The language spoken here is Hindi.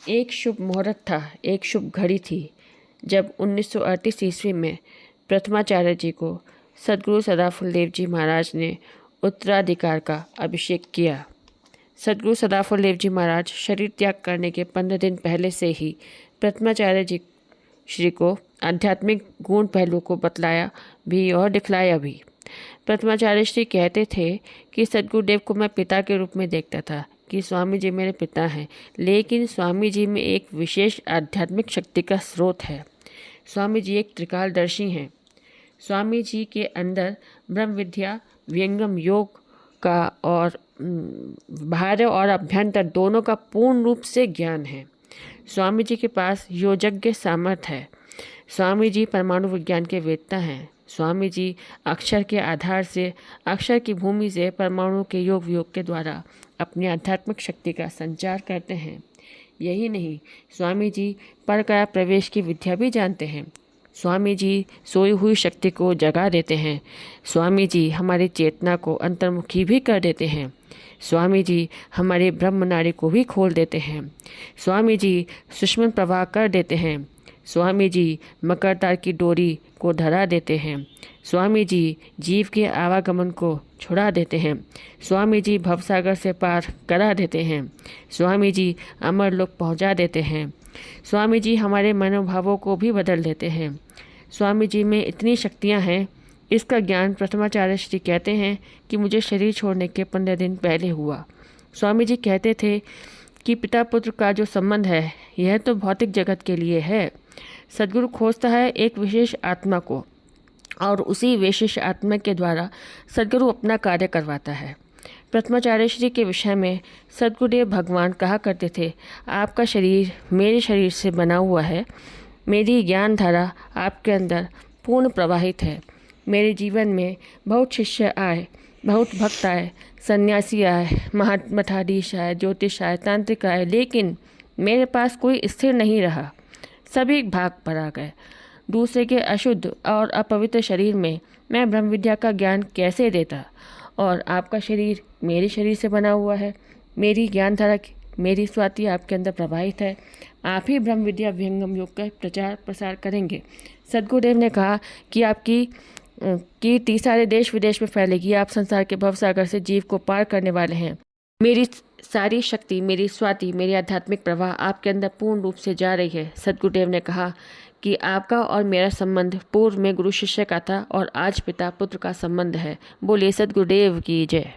एक शुभ मुहूर्त था, एक शुभ घड़ी थी जब 1938 ईस्वी में प्रथमाचार्य जी को सद्गुरु सदाफुलदेव जी महाराज ने उत्तराधिकार का अभिषेक किया। सद्गुरु सदाफुलदेव जी महाराज शरीर त्याग करने के 15 दिन पहले से ही प्रथमाचार्य जी श्री को आध्यात्मिक गुण पहलू को बतलाया भी और दिखलाया भी। प्रथमाचार्य श्री कहते थे कि सद्गुरुदेव को मैं पिता के रूप में देखता था, कि स्वामी जी मेरे पिता हैं, लेकिन स्वामी जी में एक विशेष आध्यात्मिक शक्ति का स्रोत है। स्वामी जी एक त्रिकालदर्शी हैं। स्वामी जी के अंदर ब्रह्म विद्या, व्यंगम योग का और बाह्य और अभ्यंतर दोनों का पूर्ण रूप से ज्ञान है। स्वामी जी के पास योजज्ञ सामर्थ्य है। स्वामी जी परमाणु विज्ञान के वेत्ता हैं। स्वामी जी अक्षर के आधार से, अक्षर की भूमि से परमाणु के योग वियोग के द्वारा अपनी आध्यात्मिक शक्ति का संचार करते हैं। यही नहीं, स्वामी जी परकाया प्रवेश की विद्या भी जानते हैं। स्वामी जी सोई हुई शक्ति को जगा देते हैं। स्वामी जी हमारी चेतना को अंतर्मुखी भी कर देते हैं। स्वामी जी हमारे ब्रह्म नाड़ी को भी खोल देते हैं। स्वामी जी सुषमन प्रवाह कर देते हैं। स्वामी जी मकर तार की डोरी को धरा देते हैं। स्वामी जी जीव के आवागमन को छुड़ा देते हैं। स्वामी जी भवसागर से पार करा देते हैं। स्वामी जी अमर लोक पहुंचा देते हैं। स्वामी जी हमारे मनोभावों को भी बदल देते हैं। स्वामी जी में इतनी शक्तियां हैं, इसका ज्ञान प्रथमाचार्य श्री कहते हैं कि मुझे शरीर छोड़ने के 15 दिन पहले हुआ। स्वामी जी कहते थे कि पिता पुत्र का जो संबंध है, यह तो भौतिक जगत के लिए है। सद्गुरु खोजता है एक विशेष आत्मा को, और उसी विशेष आत्मा के द्वारा सद्गुरु अपना कार्य करवाता है। प्रथमाचार्य श्री के विषय में सद्गुरुदेव भगवान कहा करते थे, आपका शरीर मेरे शरीर से बना हुआ है। मेरी ज्ञान धारा आपके अंदर पूर्ण प्रवाहित है। मेरे जीवन में बहुत शिष्य आए, बहुत भक्त आए, सन्यासी आए, मठाधीश आए, ज्योतिष आए, तांत्रिक आए, लेकिन मेरे पास कोई स्थिर नहीं रहा। सभी भाग पर आ गए। दूसरे के अशुद्ध और अपवित्र शरीर में मैं ब्रह्म विद्या का ज्ञान कैसे देता? और आपका शरीर मेरे शरीर से बना हुआ है। मेरी ज्ञान धारा, मेरी स्वाति आपके अंदर प्रवाहित है। आप ही ब्रह्म विद्या विहंगम योग का प्रचार प्रसार करेंगे। सद्गुरुदेव ने कहा कि आपकी कीर्ति सारे देश विदेश में फैलेगी। आप संसार के भवसागर से जीव को पार करने वाले हैं। मेरी सारी शक्ति, मेरी स्वाति, मेरी आध्यात्मिक प्रवाह आपके अंदर पूर्ण रूप से जा रही है। सद्गुरुदेव ने कहा कि आपका और मेरा संबंध पूर्व में गुरु शिष्य का था और आज पिता पुत्र का संबंध है। बोलिए सद्गुरुदेव की जय।